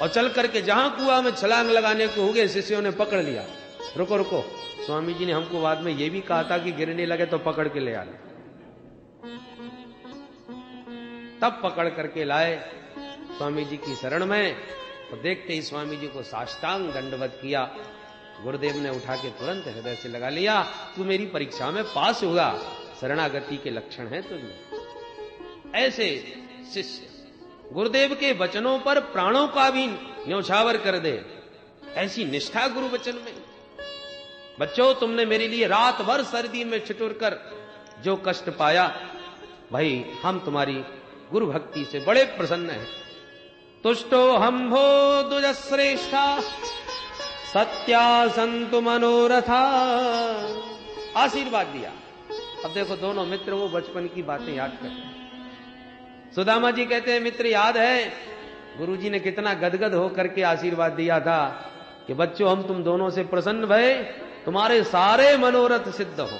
और चल करके जहां कुआं में छलांग लगाने को हो गए, शिष्यों ने पकड़ लिया। रुको रुको, स्वामी जी ने हमको बाद में ये भी कहा था कि गिरने लगे तो पकड़ के ले आने। तब पकड़ करके लाए स्वामी जी की शरण में, तो देखते ही स्वामी जी को साष्टांग दंडवत किया। गुरुदेव ने उठा के तुरंत हृदय से लगा लिया, तू मेरी परीक्षा में पास होगा, शरणागति के लक्षण है तुझमें। ऐसे शिष्य गुरुदेव के वचनों पर प्राणों का भी न्यौछावर कर दे, ऐसी निष्ठा गुरु वचन में। बच्चों, तुमने मेरे लिए रात भर सर्दी में ठिठुर कर जो कष्ट पाया, भाई हम तुम्हारी गुरु भक्ति से बड़े प्रसन्न हैं। तुष्टो हम्भो दुजश्रेष्ठा सत्या संतु मनोरथा, आशीर्वाद दिया। अब देखो दोनों मित्र वो बचपन की बातें याद करते हैं। सुदामा जी कहते हैं, मित्र याद है गुरुजी ने कितना गदगद होकर के आशीर्वाद दिया था कि बच्चों हम तुम दोनों से प्रसन्न भय, तुम्हारे सारे मनोरथ सिद्ध हो।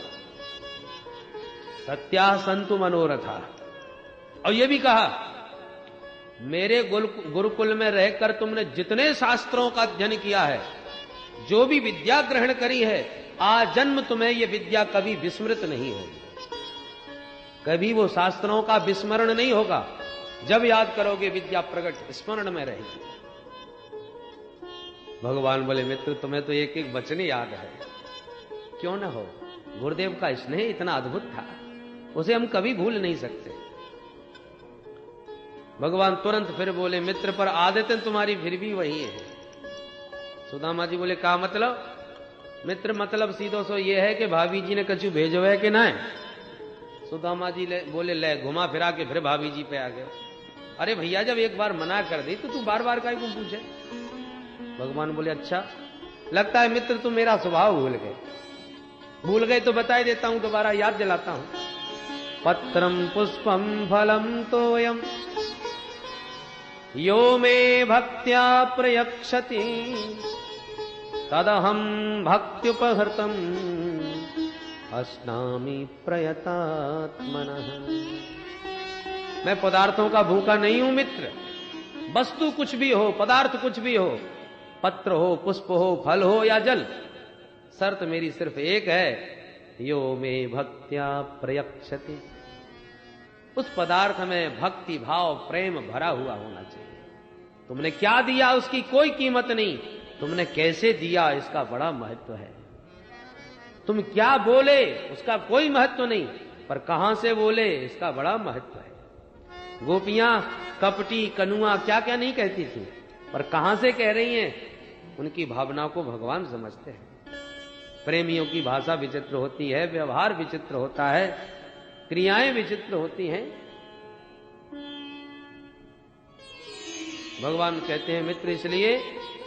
सत्या संतु मनोरथा। और ये भी कहा, मेरे गुरुकुल में रहकर तुमने जितने शास्त्रों का अध्ययन किया है, जो भी विद्या ग्रहण करी है, आजन्म तुम्हें ये विद्या कभी विस्मृत नहीं होगी। कभी वो शास्त्रों का विस्मरण नहीं होगा। जब याद करोगे विद्या प्रकट स्मरण में रहेगी। भगवान बोले, मित्र तुम्हें तो एक एक वचन याद है, क्यों ना हो। गुरुदेव का स्नेह इतना अद्भुत था, उसे हम कभी भूल नहीं सकते। भगवान तुरंत फिर बोले, मित्र पर आदतें तुम्हारी फिर भी वही है। सुदामा जी बोले, क्या मतलब? मित्र मतलब सीधो सो ये है कि भाभी जी ने कछु भेजो है कि ना है। सुदामा जी बोले, ले घुमा फिरा के फिर भाभी जी पे आ गए। अरे भैया जब एक बार मना कर दी तो तू बार बार काहे को पूछे। भगवान बोले, अच्छा लगता है मित्र तुम मेरा स्वभाव भूल गए तो बता देता हूं, दोबारा याद दिलाता हूं। पत्रम पुष्पम फलम तोयम यो मे भक्त्या प्रयक्षति तदहम भक्त्युपहृतम अस्नामि प्रयतात्मनः। मैं पदार्थों का भूखा नहीं हूं मित्र। वस्तु कुछ भी हो, पदार्थ कुछ भी हो, पत्र हो, पुष्प हो, फल हो या जल, शर्त मेरी सिर्फ एक है, यो मे भक्त्या प्रयक्षति। उस पदार्थ में भक्ति भाव प्रेम भरा हुआ होना चाहिए। तुमने क्या दिया उसकी कोई कीमत नहीं, तुमने कैसे दिया इसका बड़ा महत्व है। तुम क्या बोले उसका कोई महत्व नहीं, पर कहां से बोले इसका बड़ा महत्व है। गोपियां कपटी कनुआ क्या क्या नहीं कहती थी, पर कहां से कह रही हैं, उनकी भावना को भगवान समझते हैं। प्रेमियों की भाषा विचित्र होती है, व्यवहार विचित्र होता है, क्रियाएं विचित्र होती हैं। भगवान कहते हैं, मित्र इसलिए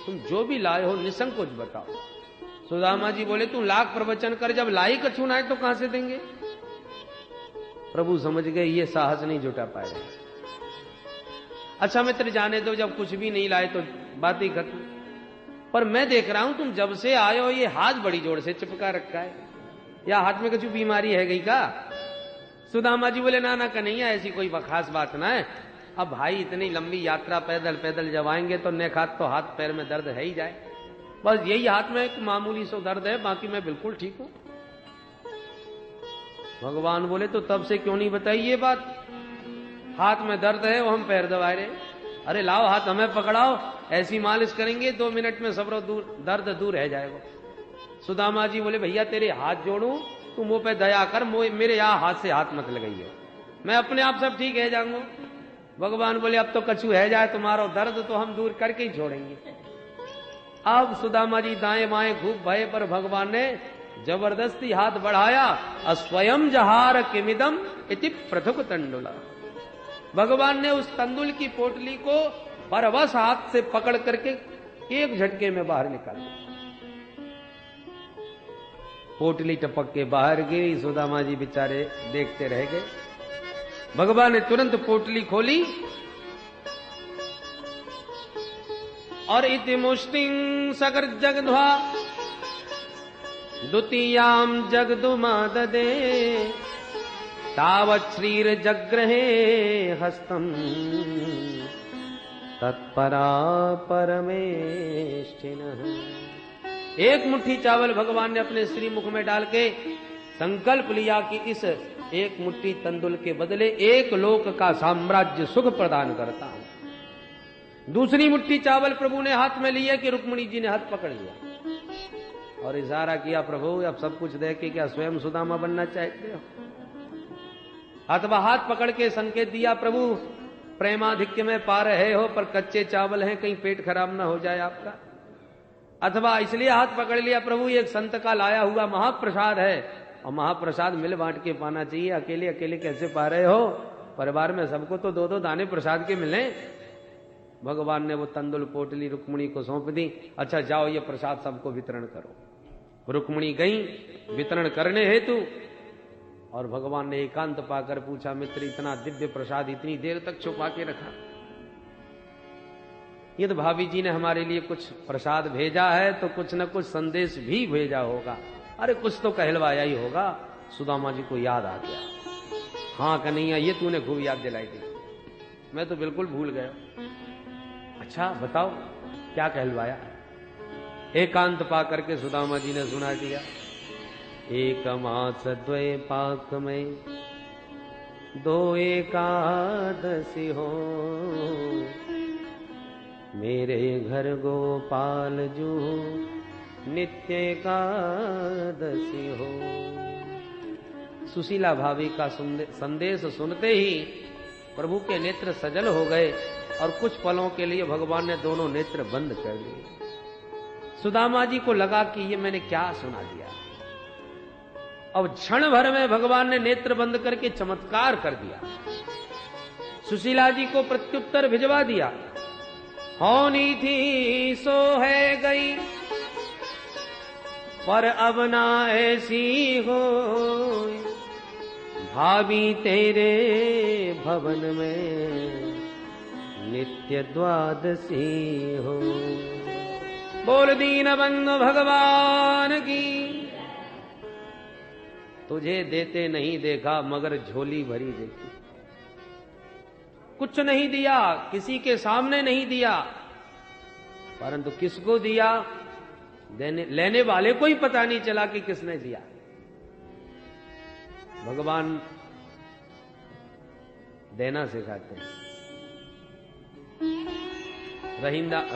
तुम जो भी लाए हो निसंकोच बताओ। सुदामा जी बोले, तू लाख प्रवचन कर, जब लाई कछु ना है तो कहां से देंगे। प्रभु समझ गए ये साहस नहीं जुटा पाए। अच्छा मित्र जाने दो, जब कुछ भी नहीं लाए तो बात ही खत्म। पर मैं देख रहा हूं तुम जब से आए हो ये हाथ बड़ी जोर से चिपका रखा है, या हाथ में कुछ बीमारी है गई का। सुदामा जी बोले, ना ना कन्हैया ऐसी कोई खास बात ना है। अब भाई इतनी लंबी यात्रा पैदल पैदल जब आएंगे तो नेखात तो हाथ पैर में दर्द है ही जाए, बस यही हाथ में एक मामूली सो दर्द है, बाकी मैं बिल्कुल ठीक हूं। भगवान बोले, तो तब से क्यों नहीं बताई ये बात। हाथ में दर्द है वो हम पैर दबा रहे। अरे लाओ हाथ हमें पकड़ाओ, ऐसी मालिश करेंगे 2 मिनट में सब दर्द दूर रह जाएगा। सुदामा जी बोले, भैया तेरे हाथ जोड़ू, तू मुंह पे दया कर, मेरे यहां हाथ से हाथ मत लगाइए, मैं अपने आप सब ठीक है जाऊंगा। भगवान बोले, अब तो कछु है जाए तुम्हारा दर्द तो हम दूर करके ही छोड़ेंगे। अब सुदामा जी दाएं बाएं खूब भय, पर भगवान ने जबरदस्ती हाथ बढ़ाया। अस्वयं जहार किमिदम इति पृथुक तंडुला। भगवान ने उस तंदुल की पोटली को परवश हाथ से पकड़ करके एक झटके में बाहर निकाला। पोटली टपक के बाहर गिरी। सुदामा जी बेचारे देखते रह गए। भगवान ने तुरंत पोटली खोली और इति मुष्टिं सकर जगध्वा द्वितीयाम जगदुमा ददे तावत् श्रीर जग्रहे हस्तम तत्परा परमेष्ठिनः। एक मुट्ठी चावल भगवान ने अपने श्रीमुख में डाल के संकल्प लिया कि इस एक मुट्ठी तंदुल के बदले एक लोक का साम्राज्य सुख प्रदान करता हूं। दूसरी मुट्ठी चावल प्रभु ने हाथ में लिया कि रुक्मिणी जी ने हाथ पकड़ लिया और इशारा किया, प्रभु अब सब कुछ दे के क्या स्वयं सुदामा बनना चाहते हो? अथवा हाथ पकड़ के संकेत दिया, प्रभु प्रेमाधिक्य में पा रहे हो पर कच्चे चावल हैं, कहीं पेट खराब ना हो जाए आपका। अथवा इसलिए हाथ पकड़ लिया, प्रभु ये एक संत का लाया हुआ महाप्रसाद है और महाप्रसाद मिल बांट के पाना चाहिए, अकेले अकेले कैसे पा रहे हो? परिवार में सबको तो दो दो दाने प्रसाद के मिले। भगवान ने वो तंदुल पोटली रुक्मिणी को सौंप दी। अच्छा जाओ ये प्रसाद सबको वितरण करो। रुक्मिणी गई वितरण करने हेतु और भगवान ने एकांत पाकर पूछा, मित्र इतना दिव्य प्रसाद इतनी देर तक छुपा के रखा? ये तो भाभी जी ने हमारे लिए कुछ प्रसाद भेजा है, तो कुछ न कुछ संदेश भी भेजा होगा। अरे कुछ तो कहलवाया ही होगा। सुदामा जी को याद आ गया, हाँ कन्हैया ये तूने खूब याद दिलाई थी, मैं तो बिल्कुल भूल गया। अच्छा बताओ क्या कहलवाया? एकांत पा करके सुदामा जी ने सुना दिया। एक मास द्वय पाक में दो एकादशी हो, मेरे घर गोपाल जू नित्य एकादशी हो। सुशीला भाभी का संदेश सुनते ही प्रभु के नेत्र सजल हो गए और कुछ पलों के लिए भगवान ने दोनों नेत्र बंद कर लिए। सुदामा जी को लगा कि ये मैंने क्या सुना दिया। अब क्षण भर में भगवान ने नेत्र बंद करके चमत्कार कर दिया। सुशीला जी को प्रत्युत्तर भिजवा दिया, होनी थी सो है गई पर अब ना ऐसी हो, भाभी तेरे भवन में नित्य द्वादशी हो। बोल दीन बंधु भगवान की। तुझे देते नहीं देखा मगर झोली भरी देखी। कुछ नहीं दिया, किसी के सामने नहीं दिया, परंतु किसको दिया लेने वाले को ही पता नहीं चला कि किसने दिया। भगवान देना सिखाते हैं।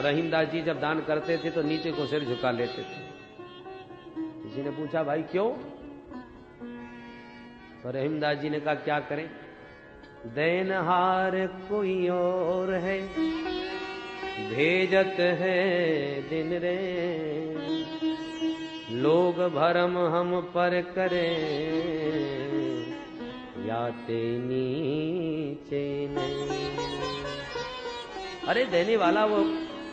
रहीमदास जी जब दान करते थे तो नीचे को सिर झुका लेते थे। किसी ने पूछा भाई क्यों? तो रहीमदास जी ने कहा क्या करें, देनहार कोई और है, भेजत है दिन रे, लोग भरम हम पर करें, याते नीचे नहीं। अरे देने वाला वो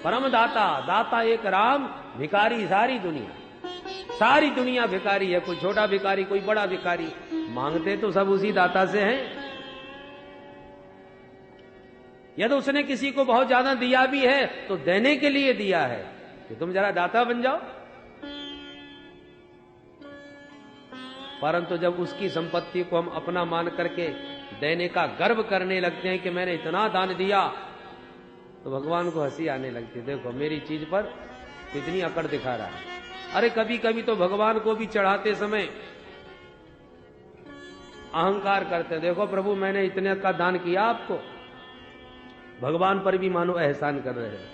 परम दाता, दाता एक राम, भिखारी सारी दुनिया भिखारी है। कोई छोटा भिखारी कोई बड़ा भिखारी, मांगते तो सब उसी दाता से हैं। यदि उसने किसी को बहुत ज्यादा दिया भी है तो देने के लिए दिया है कि तुम जरा दाता बन जाओ। परंतु जब उसकी संपत्ति को हम अपना मान करके देने का गर्व करने लगते हैं कि मैंने इतना दान दिया, तो भगवान को हंसी आने लगती है। देखो मेरी चीज पर कितनी अकड़ दिखा रहा है। अरे कभी कभी तो भगवान को भी चढ़ाते समय अहंकार करते, देखो प्रभु मैंने इतने का दान किया आपको। भगवान पर भी मानो एहसान कर रहे हैं।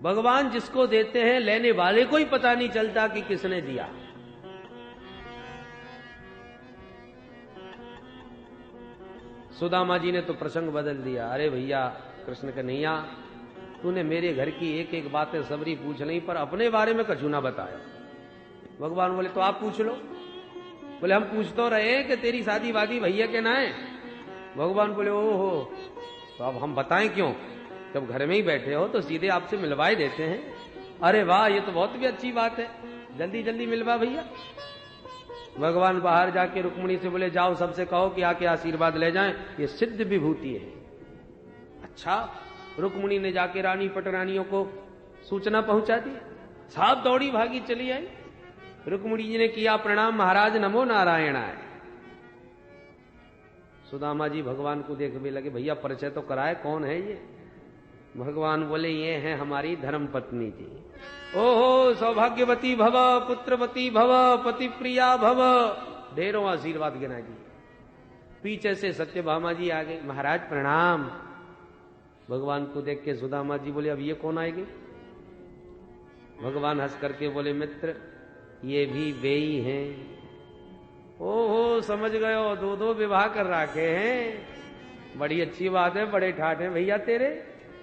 भगवान जिसको देते हैं लेने वाले को ही पता नहीं चलता कि किसने दिया। सुदामा जी ने तो प्रसंग बदल दिया। अरे भैया कृष्ण कन्हैया, तूने मेरे घर की एक एक बातें सबरी पूछ ली पर अपने बारे में कछु ना बताया। भगवान बोले तो आप पूछ लो। बोले हम पूछ तो रहे कि तेरी शादी वादी भैया के ना है। भगवान बोले ओहो, तो अब हम बताएं क्यों, जब घर में ही बैठे हो तो सीधे आपसे मिलवाए देते हैं। अरे वाह ये तो बहुत भी अच्छी बात है, जल्दी जल्दी मिलवा भैया। भगवान बाहर जाके रुक्मिणी से बोले जाओ सबसे कहो कि आके आशीर्वाद ले जाएं, ये सिद्ध विभूति है। अच्छा, रुक्मिणी ने जाके रानी पटरानियों को सूचना पहुंचा दी। साहब दौड़ी भागी चली आई। रुक्मिणी जी ने किया प्रणाम, महाराज नमो नारायणाय। सुदामा जी भगवान को देखने लगे, भैया परिचय तो कराए, कौन है ये? भगवान बोले, ये हैं हमारी धर्म पत्नी जी। ओहो सौभाग्यवती भव, पुत्रवती भव, पति प्रिया भव, ढेरों आशीर्वाद गिना जी। पीछे से सत्यभामा जी आ गए, महाराज प्रणाम। भगवान को देख के सुदामा जी बोले, अब ये कौन आएगी? भगवान हंस करके बोले, मित्र ये भी वे ही हैं। ओहो समझ गए हो, दो दो विवाह कर रखे हैं, बड़ी अच्छी बात है, बड़े ठाठ हैं भैया तेरे।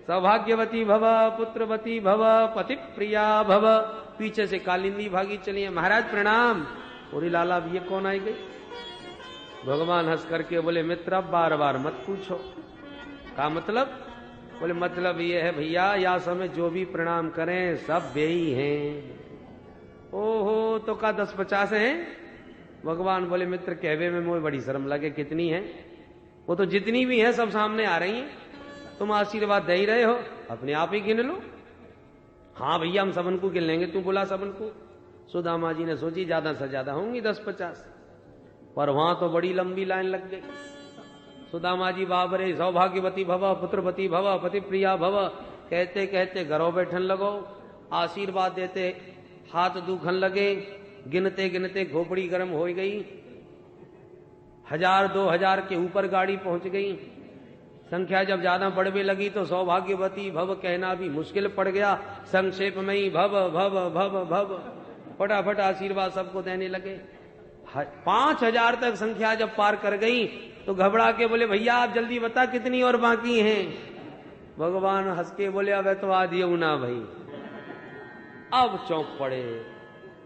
सौभाग्यवती भव, पुत्रवती भव, पति प्रिया भव। पीछे से कालिंदी भागी चली है, महाराज प्रणाम। बोली लाला अब ये कौन आई गई? भगवान हंस करके बोले, मित्र अब बार बार मत पूछो। का मतलब? बोले मतलब ये है भैया, या समय जो भी प्रणाम करें सब वे ही हैं। ओहो तो का 10-50 हैं? भगवान बोले, मित्र कहवे में मुझे बड़ी शर्म लगे, कितनी है? वो तो जितनी भी है सब सामने आ रही हैं, तुम आशीर्वाद दे ही रहे हो, अपने आप ही गिन लो। हाँ भैया हम सबन को गिन लेंगे, तू बोला सबन को। सुदामा जी ने सोची ज्यादा से ज्यादा होंगी 10-50, पर वहां तो बड़ी लंबी लाइन लग गई। सुदामा जी बाबरे सौभाग्यवती भव, पुत्रवती भव, पति प्रिया भव कहते कहते घरों बैठन लगो, आशीर्वाद देते हाथ दुखन लगे, गिनते गिनते खोपड़ी गर्म हो गई। 1000-2000 के ऊपर गाड़ी पहुंच गई। संख्या जब ज्यादा बढ़ने लगी तो सौभाग्यवती भव कहना भी मुश्किल पड़ गया। संक्षेप में ही भव भव भव भव फटाफट आशीर्वाद सबको देने लगे। 5000 तक संख्या जब पार कर गई तो घबरा के बोले, भैया आप जल्दी बता कितनी और बाकी हैं? भगवान हंस के बोले, अब तो आधी ना भाई। अब चौंक पड़े,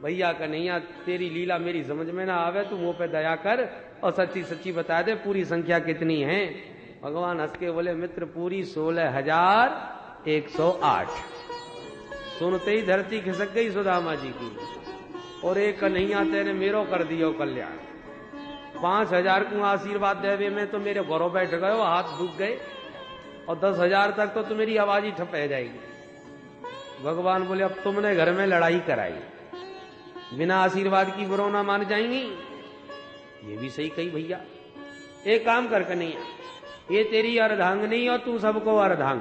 भैया कन्हैया तेरी लीला मेरी समझ में ना आवे, तू मुंह पे दया कर और सच्ची सच्ची बता दे पूरी संख्या कितनी है। भगवान हंस के बोले, मित्र पूरी 16,108। सुनते ही धरती खिसक गई सुदामा जी की, और एक कन्हैया तेरे मेरो कर दियो कल्याण। 5000 को आशीर्वाद देवे में तो मेरे घरों बैठ गए, हाथ दुख गए, और 10,000 तक तो मेरी आवाज ही ठप रह जाएगी। भगवान बोले, अब तुमने घर में लड़ाई कराई, बिना आशीर्वाद की बुरो ना मान जाएंगी। ये भी सही कही भैया। एक काम कर कन्हैया, ये तेरी अर्धांगनी और तू सबको अर्धांग,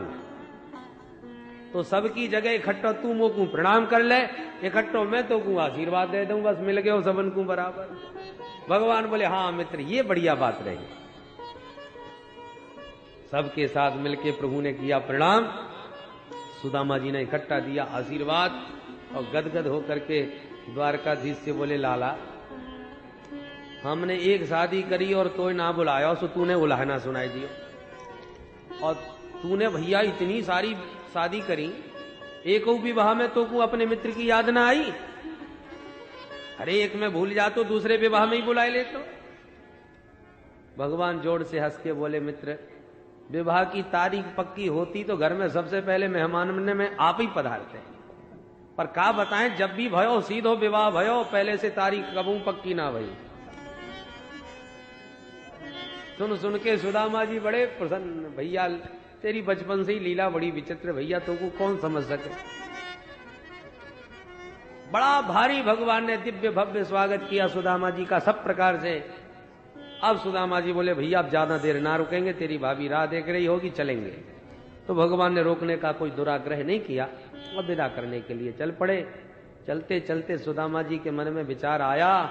तो सबकी जगह इकट्ठो तू मोकू प्रणाम कर ले, इकट्ठो मैं तो को आशीर्वाद दे दूं, बस मिल गए हो सबन को बराबर। भगवान बोले, हाँ मित्र ये बढ़िया बात रही। सबके साथ मिलके प्रभु ने किया प्रणाम। सुदामा जी ने इकट्ठा दिया आशीर्वाद, और गदगद होकर के द्वारकाधीश से बोले, लाला हमने एक शादी करी और तो ना बुलाया, सो तूने उलाहना सुनाई दियो। और तूने भैया इतनी सारी शादी करी, एक विवाह में तो को अपने मित्र की याद ना आई? अरे एक में भूल जा तो दूसरे विवाह में ही बुलाए ले तो। भगवान जोड़ से हंस के बोले, मित्र विवाह की तारीख पक्की होती तो घर में सबसे पहले मेहमान में आप ही पधारते, पर का बताएं जब भी भयो सीधो विवाह भयो, पहले से तारीख कबू पक्की ना भई। सुन सुन के सुदामा जी बड़े प्रसन्न, भैया तेरी बचपन से ही लीला बड़ी विचित्र, भैया तो को कौन समझ सके। बड़ा भारी भगवान ने दिव्य भव्य स्वागत किया सुदामा जी का सब प्रकार से। अब सुदामा जी बोले, भैया अब ज्यादा देर ना रुकेंगे, तेरी भाभी राह देख रही होगी, चलेंगे। तो भगवान ने रोकने का कोई दुराग्रह नहीं किया और विदा करने के लिए चल पड़े। चलते चलते सुदामा जी के मन में विचार आया,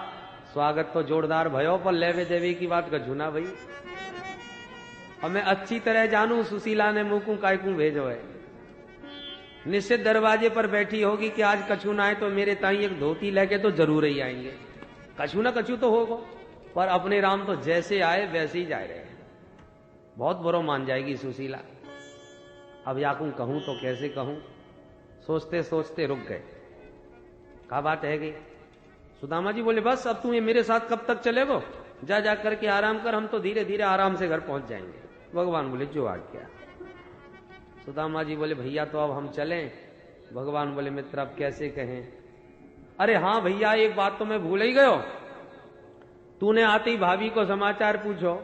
स्वागत तो जोरदार भयो, पर लेवे देवी की बात गझुना भाई। और मैं अच्छी तरह जानू सुशीला ने मुकू कायकू भेजो है, निश्चित दरवाजे पर बैठी होगी कि आज कछु ना आए तो मेरे ताई एक धोती लेके तो जरूर ही आएंगे। कछु ना कछु तो होगा, पर अपने राम तो जैसे आए वैसे ही जा रहे हैं। बहुत बुरो मान जाएगी सुशीला। अब याकू कहूं तो कैसे कहूं, सोचते सोचते रुक गए। क्या बात है गई? सुदामा जी बोले, बस अब तू ये मेरे साथ कब तक चलेगो, जा जा करके आराम कर, हम तो धीरे धीरे आराम से घर पहुंच जाएंगे। भगवान बोले, जो आज्ञा। सुदामा जी बोले, भैया तो अब हम चलें? भगवान बोले, मित्र अब कैसे कहें? अरे हाँ भैया एक बात तो मैं भूल ही गयो, तूने आते ही भाभी को समाचार पूछो,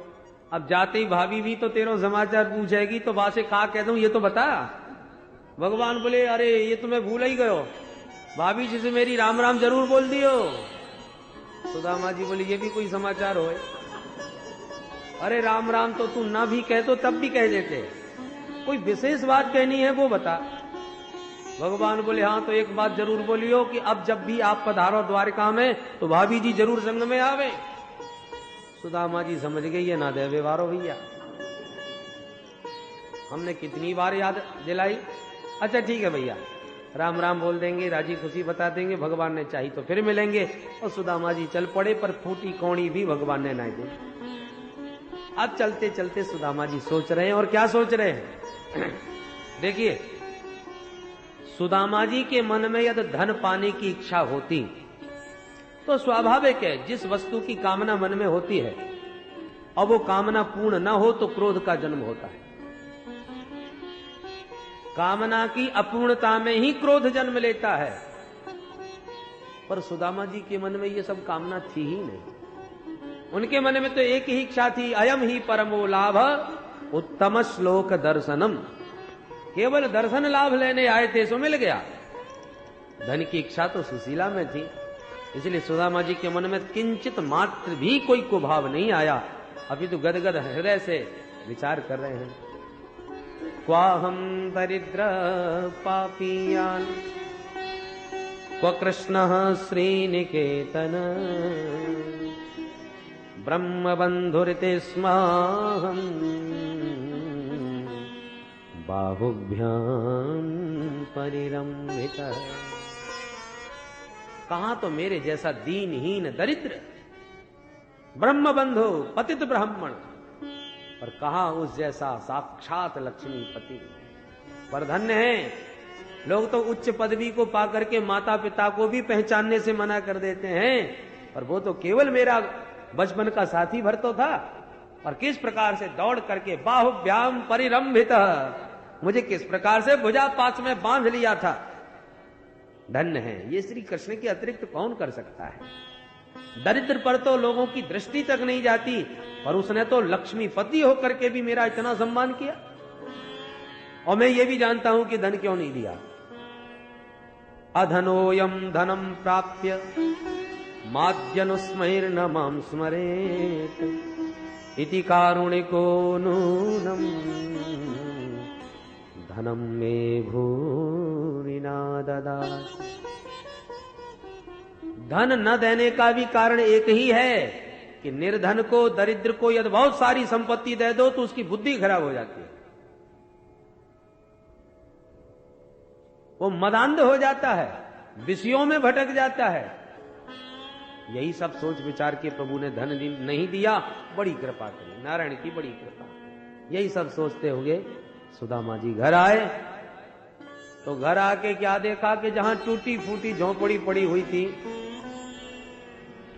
अब जाते ही भाभी भी तो तेरो समाचार पूछेगी, तो बासे का कह दूं ये तो बता। भगवान बोले, अरे ये तो मैं भूल ही गयो, भाभी जी से मेरी राम राम जरूर बोल दियो। सुदामा जी बोले, ये भी कोई समाचार होए? अरे राम राम तो तू ना भी कह तो तब भी कह देते, कोई विशेष बात कहनी है वो बता। भगवान बोले हाँ तो एक बात जरूर बोलियो कि अब जब भी आप पधारो द्वारका में तो भाभी जी जरूर संग में आवे। सुदामा जी समझ गई है ना दे व्यवहारो भैया, हमने कितनी बार याद दिलाई। अच्छा ठीक है भैया, राम राम बोल देंगे, राजी खुशी बता देंगे, भगवान ने चाही तो फिर मिलेंगे। और सुदामा जी चल पड़े, पर फूटी कौड़ी भी भगवान ने नहीं दी। अब चलते चलते सुदामा जी सोच रहे हैं, और क्या सोच रहे हैं देखिए, सुदामा जी के मन में यदि धन पाने की इच्छा होती तो स्वाभाविक है, जिस वस्तु की कामना मन में होती है और वो कामना पूर्ण न हो तो क्रोध का जन्म होता है। कामना की अपूर्णता में ही क्रोध जन्म लेता है। पर सुदामा जी के मन में ये सब कामना थी ही नहीं। उनके मन में तो एक ही इच्छा थी, अयम ही परमो लाभ उत्तम श्लोक दर्शनम। केवल दर्शन लाभ लेने आए थे सो मिल गया। धन की इच्छा तो सुशीला में थी, इसलिए सुदामा जी के मन में किंचित मात्र भी कोई कुभाव नहीं आया। अभी तो गदगद हृदय से विचार कर रहे हैं, क्वाहम दरिद्र पापीयान क्व कृष्णः श्रीनिकेतन ब्रह्म बंधुरिते स्माहम बाहुभ्याम परिरम्भितः। कहां तो मेरे जैसा दीनहीन दरिद्र ब्रह्म बंधु पतित ब्राह्मण, पर कहा उस जैसा साक्षात लक्ष्मीपति। पर धन्य है, लोग तो उच्च पदवी को पाकर के माता पिता को भी पहचानने से मना कर देते हैं, पर वो तो केवल मेरा बचपन का साथी भर तो था। और किस प्रकार से दौड़ करके बाहुभ्याम परिरम्भित, मुझे किस प्रकार से भुजा पास में बांध लिया था। धन्य है, ये श्री कृष्ण के अतिरिक्त कौन कर सकता है। दरिद्र पर तो लोगों की दृष्टि तक नहीं जाती, पर उसने तो लक्ष्मीपति होकर के भी मेरा इतना सम्मान किया। और मैं ये भी जानता हूं कि धन क्यों नहीं दिया। अधनोयम धनम प्राप्य माद्यनुस्मैर्न मां स्मरेत् इति कारुणिको नूनम धनम मे भूरिना ददाति। धन न देने का भी कारण एक ही है कि निर्धन को, दरिद्र को यदि बहुत सारी संपत्ति दे दो तो उसकी बुद्धि खराब हो जाती है, वो मदांध हो जाता है, विषयों में भटक जाता है। यही सब सोच विचार के प्रभु ने धन नहीं दिया, बड़ी कृपा करी, नारायण की बड़ी कृपा। यही सब सोचते हुए सुदामा जी घर आए तो घर आके क्या देखा कि जहां टूटी फूटी झोंपड़ी पड़ी हुई थी,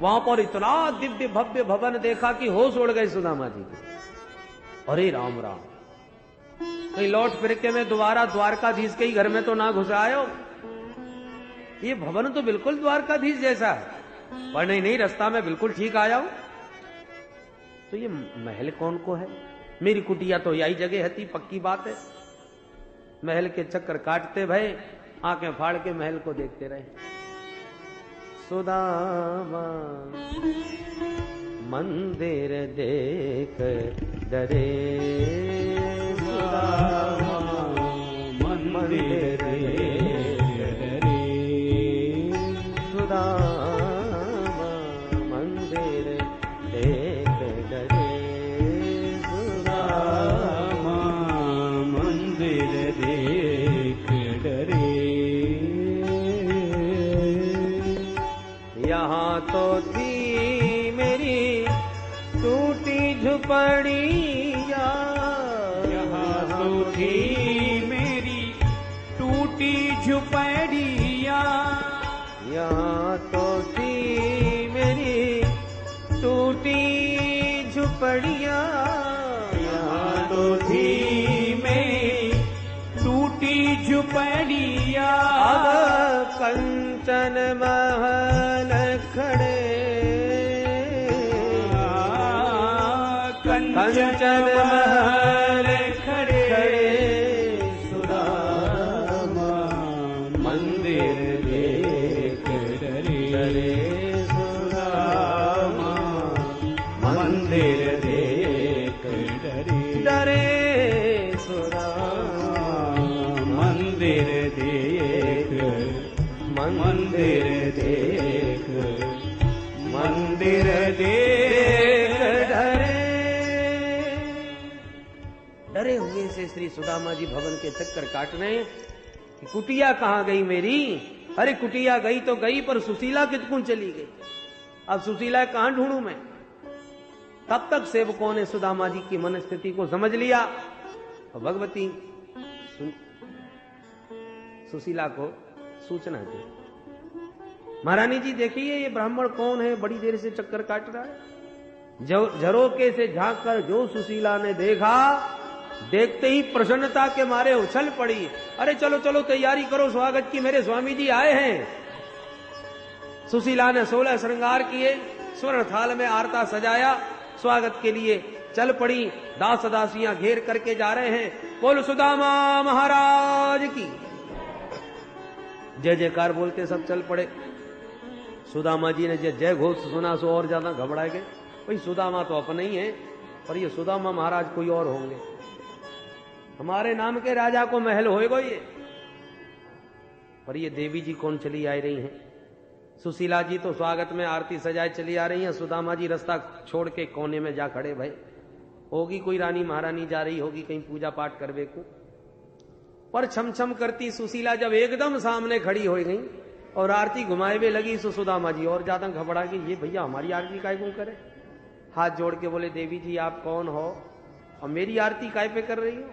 वहां पर इतना दिव्य भव्य भवन देखा कि होश उड़ गए सुदामा जी के। अरे राम राम, कहीं लौट फिर के मैं दोबारा द्वारकाधीश के ही घर में तो ना घुस आयो। ये भवन तो बिल्कुल द्वारकाधीश जैसा है, पर नहीं रास्ता में बिल्कुल ठीक आया हूं। तो ये महल कौन को है? मेरी कुटिया तो यही जगह है, पक्की बात है। महल के चक्कर काटते भय, आंखें फाड़ के महल को देखते रहे। सुदामा मंदिर देख डरे, सुदामा मंदिर देख डरे, सुदामा मंदिर देख डरे, सुदामा मंदिर देख डरे। यहाँ तो थी मेरी टूटी झुपड़िया, यहाँ तो थी मेरी टूटी झुपड़िया, यहाँ तो थी मेरी टूटी झुपड़िया, यहाँ तो थी मेरी टूटी झुपड़िया। अब कंचन महल खड़े, कंचन महल खड़े, सुदामा मंदिर देख डरे, सुदामा मंदिर देख डरे हुए से श्री सुदामा जी भवन के चक्कर काट रहे हैं कि कुटिया कहां गई मेरी। अरे कुटिया गई तो गई, पर सुशीला कितकुन चली गई। अब सुशीला कहां ढूंढूं मैं। तब तक सेवकों ने सुदामा जी की मनस्थिति को समझ लिया और भगवती सुशीला को सूचना दी, महारानी जी देखिए ये ब्राह्मण कौन है, बड़ी देर से चक्कर काट रहा है। झरोके से झांक कर जो सुशीला ने देखा, देखते ही प्रसन्नता के मारे उछल पड़ी। अरे चलो चलो तैयारी करो स्वागत की, मेरे स्वामी जी आए हैं। सुशीला ने 16 श्रृंगार किए, स्वर्ण थाल में आरता सजाया, स्वागत के लिए चल पड़ी। दास दासियां घेर करके जा रहे हैं। बोल सुदामा महाराज की जय जयकार बोलते सब चल पड़े। सुदामा जी ने जय घोष सुना सो और ज्यादा घबरा गए। भाई सुदामा तो अपने ही है, पर ये सुदामा महाराज कोई और होंगे। हमारे नाम के राजा को महल होएगा ये, पर ये देवी जी कौन चली आ रही हैं। सुशीला जी तो स्वागत में आरती सजाए चली आ रही हैं। सुदामा जी रास्ता छोड़ के कोने में जा खड़े भाई। होगी कोई रानी महारानी जा रही होगी कहीं पूजा पाठ करवे को। पर छम छम करती सुशीला जब एकदम सामने खड़ी हो गई और आरती घुमाए हुए लगी, तो सुदामा जी और ज्यादा घबरा गई। ये भैया हमारी आरती काय को करे। हाथ जोड़ के बोले देवी जी आप कौन हो और मेरी आरती काय पे कर रही हो।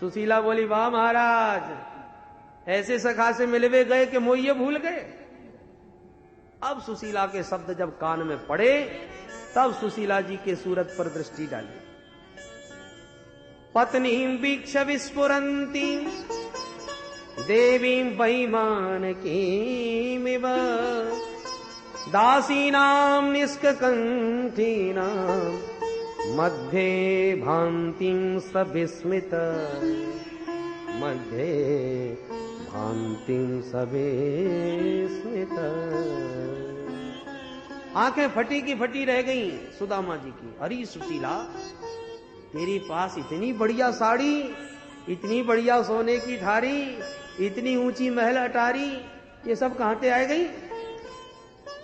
सुशीला बोली वाह महाराज, ऐसे सखा से मिलवे गए कि मोइये भूल गए। अब सुशीला के शब्द जब कान में पड़े, तब सुशीला जी के सूरत पर दृष्टि डाली। पत्नीं वीक्ष विस्फुरन्ती देवीं वैमानकीमिव दासीनां निष्ककण्ठीनां मध्ये भान्तिं सविस्मित मध्ये भान्तिं सविस्मित। आंखें फटी की फटी रह गईं सुदामा जी की। अरे सुशीला तेरे पास इतनी बढ़िया साड़ी, इतनी बढ़िया सोने की थारी, इतनी ऊंची महल अटारी, ये सब कहां से आए गई।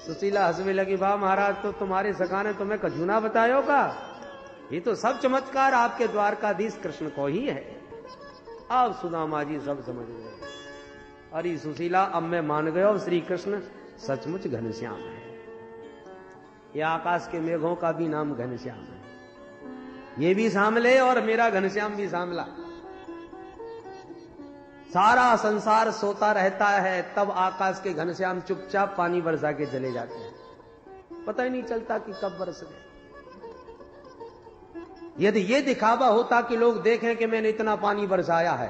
सुशीला हंसने लगी वाह महाराज, तो तुम्हारे सखा ने तुम्हें कजूना बतायो का। ये तो सब चमत्कार आपके द्वारकाधीश कृष्ण को ही है। अब सुदामा जी सब समझ गए। अरे सुशीला अब मैं मान गया, श्री कृष्ण सचमुच घनश्याम है। ये आकाश के मेघों का भी नाम घनश्याम है। ये भी सांवले और मेरा घनश्याम भी सांवला। सारा संसार सोता रहता है, तब आकाश के घनश्याम चुपचाप पानी बरसा के चले जाते हैं। पता ही नहीं चलता कि कब बरस गए। यदि ये दिखावा होता कि लोग देखें कि मैंने इतना पानी बरसाया है,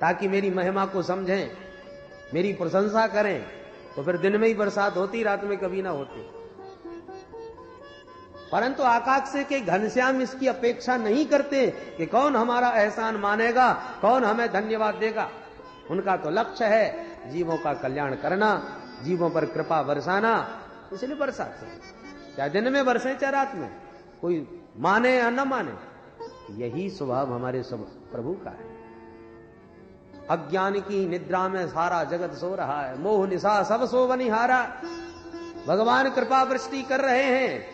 ताकि मेरी महिमा को समझें, मेरी प्रशंसा करें, तो फिर दिन में ही बरसात होती, रात में कभी ना होती। परंतु आकाश से के घनश्याम इसकी अपेक्षा नहीं करते कि कौन हमारा एहसान मानेगा, कौन हमें धन्यवाद देगा। उनका तो लक्ष्य है जीवों का कल्याण करना, जीवों पर कृपा बरसाना, इसलिए बरसाते हैं। चाहे दिन में बरसे चाहे रात में, कोई माने या न माने, यही स्वभाव हमारे सब प्रभु का है। अज्ञान की निद्रा में सारा जगत सो रहा है, मोह निशा सब सो बनिहारा। भगवान कृपा वृष्टि कर रहे हैं,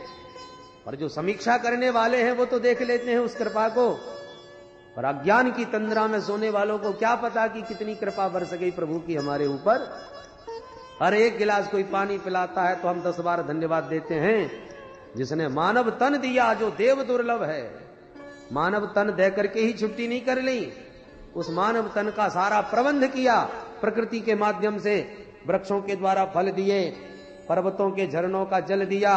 और जो समीक्षा करने वाले हैं वो तो देख लेते हैं उस कृपा को। और अज्ञान की तंद्रा में सोने वालों को क्या पता कि कितनी कृपा बरस गई प्रभु की हमारे ऊपर। हर एक गिलास कोई पानी पिलाता है तो हम 10 बार धन्यवाद देते हैं। जिसने मानव तन दिया, जो देव दुर्लभ है, मानव तन दे करके ही छुट्टी नहीं कर ली, उस मानव तन का सारा प्रबंध किया। प्रकृति के माध्यम से वृक्षों के द्वारा फल दिए, पर्वतों के झरनों का जल दिया।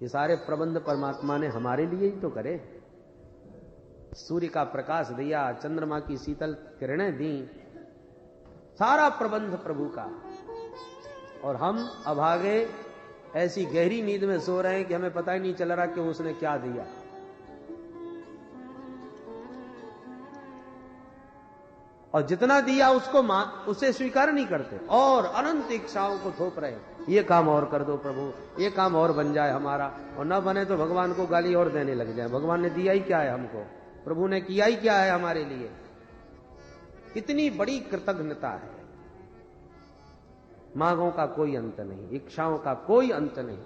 ये सारे प्रबंध परमात्मा ने हमारे लिए ही तो करे। सूर्य का प्रकाश दिया, चंद्रमा की शीतल किरणें दी, सारा प्रबंध प्रभु का। और हम अभागे ऐसी गहरी नींद में सो रहे हैं कि हमें पता ही नहीं चल रहा कि उसने क्या दिया। और जितना दिया उसको उसे स्वीकार नहीं करते, और अनंत इच्छाओं को थोप रहे। ये काम और कर दो प्रभु, ये काम और बन जाए हमारा, और न बने तो भगवान को गाली और देने लग जाए। भगवान ने दिया ही क्या है हमको, प्रभु ने किया ही क्या है हमारे लिए। इतनी बड़ी कृतज्ञता है। मांगों का कोई अंत नहीं, इच्छाओं का कोई अंत नहीं।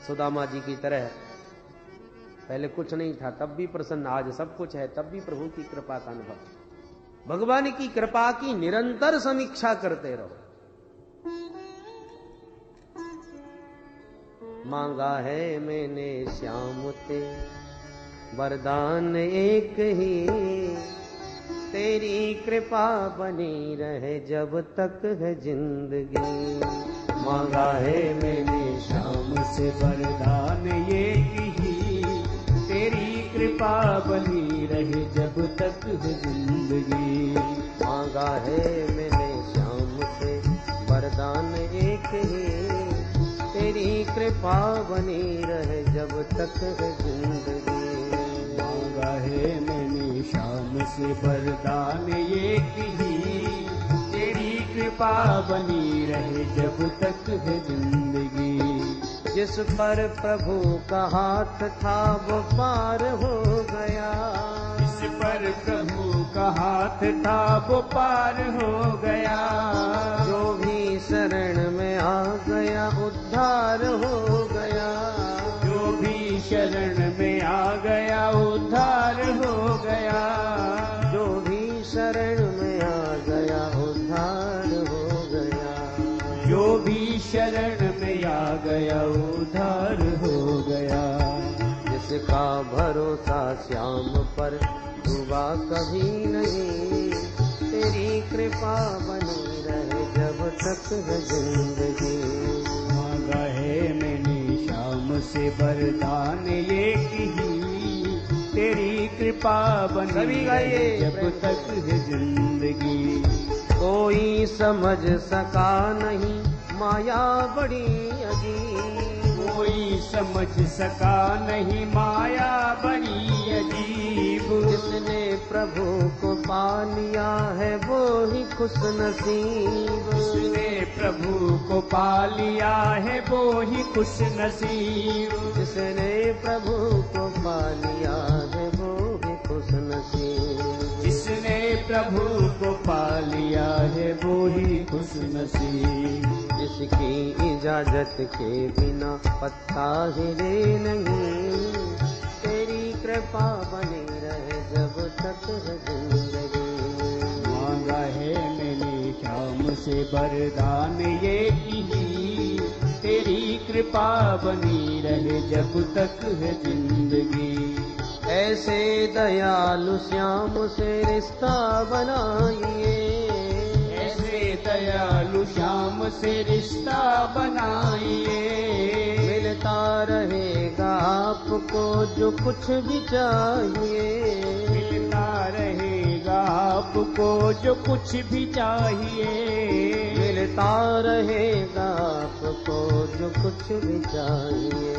सुदामा जी की तरह पहले कुछ नहीं था तब भी प्रसन्न, आज सब कुछ है तब भी प्रभु की कृपा का अनुभव। भगवान की कृपा की निरंतर समीक्षा करते रहो। मांगा है मैंने श्याम ते वरदान एक ही, तेरी कृपा बनी रहे जब तक है जिंदगी। मांगा है मैंने श्याम से वरदान एक ही, तेरी कृपा बनी रहे जब तक है जिंदगी। मांगा है मैंने श्याम से वरदान एक ही, तेरी कृपा बनी रहे जब तक है जिंदगी। मांगा है मैंने श्याम से वरदान एक ही, तेरी कृपा बनी रहे जब तक है जिंदगी। जिस पर प्रभु का हाथ था वो पार हो गया, जिस पर प्रभु का हाथ था वो पार हो गया। जो भी शरण में आ गया उद्धार हो गया, जो भी शरण में आ गया उद्धार हो गया। जो भी शरण में आ गया उद्धार हो गया। जो भी शरण में आ गया उद्धार हो गया। जिसका भरोसा श्याम पर डूबा कभी नहीं, तेरी कृपा बनी रहे जब तक है जिंदगी। मांगा है मैंने श्याम से वरदान एक ही, तेरी कृपा बनी रहे जब तक है जिंदगी। कोई समझ सका नहीं माया बड़ी अजीब, कोई समझ सका नहीं माया बड़ी अजीब। जिसने प्रभु को पा लिया है वो ही खुश नसीब, जिसने प्रभु को पा लिया है वो ही खुश नसीब। जिसने प्रभु को पा लिया है वो ही खुश नसीब। जिसने प्रभु को पा लिया है वो ही खुश नसीब। जिसकी इजाजत के बिना पत्ता हिले नहीं, तेरी कृपा बनी रहे जब तक है जिंदगी। मांगा है मैंने श्याम से वरदान एक ही, तेरी कृपा बनी रहे जब तक है जिंदगी। ऐसे दयालु श्याम से रिश्ता बनाइए, ऐसे दयालु श्याम से रिश्ता बनाइए। मिलता रहेगा आपको जो कुछ भी चाहिए, मिलता रहेगा आपको जो कुछ भी चाहिए। मिलता रहेगा आपको जो कुछ भी चाहिए।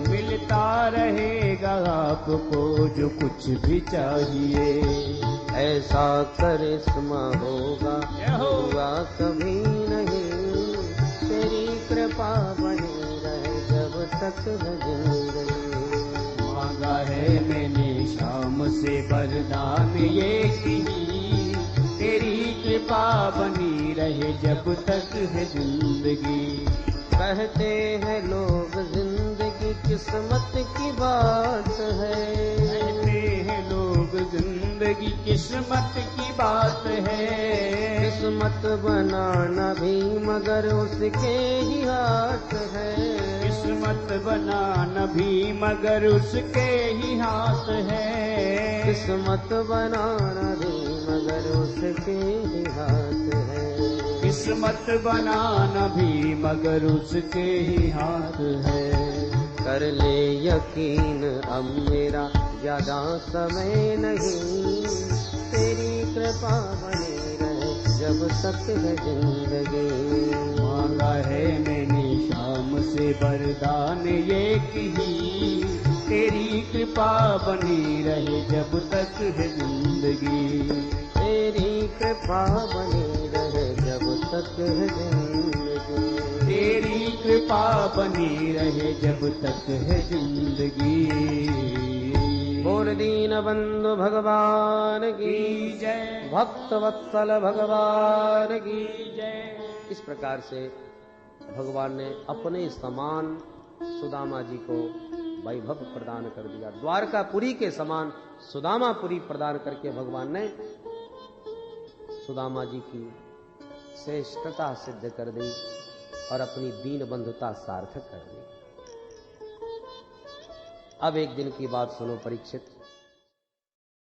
मिलता रहेगा आपको जो कुछ भी चाहिए। ऐसा करिश्मा होगा हुआ कभी नहीं, तेरी कृपा बनी रहे जब तक है जिंदगी। मांगा है मैंने श्याम से वरदान एक ही, तेरी कृपा बनी रहे जब तक है जिंदगी। कहते हैं लोग जिंदगी किस्मत की बात है, कहते हैं लोग जिंदगी किस्मत की बात है। किस्मत बनाना भी मगर उसके ही हाथ है। किस्मत बनाना भी मगर उसके ही हाथ है। किस्मत बनाना भी मगर उसके ही हाथ है। किस्मत बनाना भी मगर उसके ही हाथ है। कर ले यकीन अब मेरा ज्यादा समय नहीं, तेरी कृपा बनी रहे जब तक है जिंदगी। मांगा है मैंने श्याम से वरदान एक ही, तेरी कृपा बनी रहे जब तक है जिंदगी। तेरी कृपा बनी रहे जब तक है जिंदगी। तेरी कृपा बनी रहे जब तक है जिंदगी। बोल दीन बंधु भगवान की जय, भक्त वत्सल भगवान की जय। इस प्रकार से भगवान ने अपने समान सुदामा जी को वैभव प्रदान कर दिया। द्वारकापुरी के समान सुदामापुरी प्रदान करके भगवान ने सुदामा जी की श्रेष्ठता सिद्ध कर दी और अपनी दीन बंधुता सार्थक कर दी। अब एक दिन की बात सुनो परीक्षित।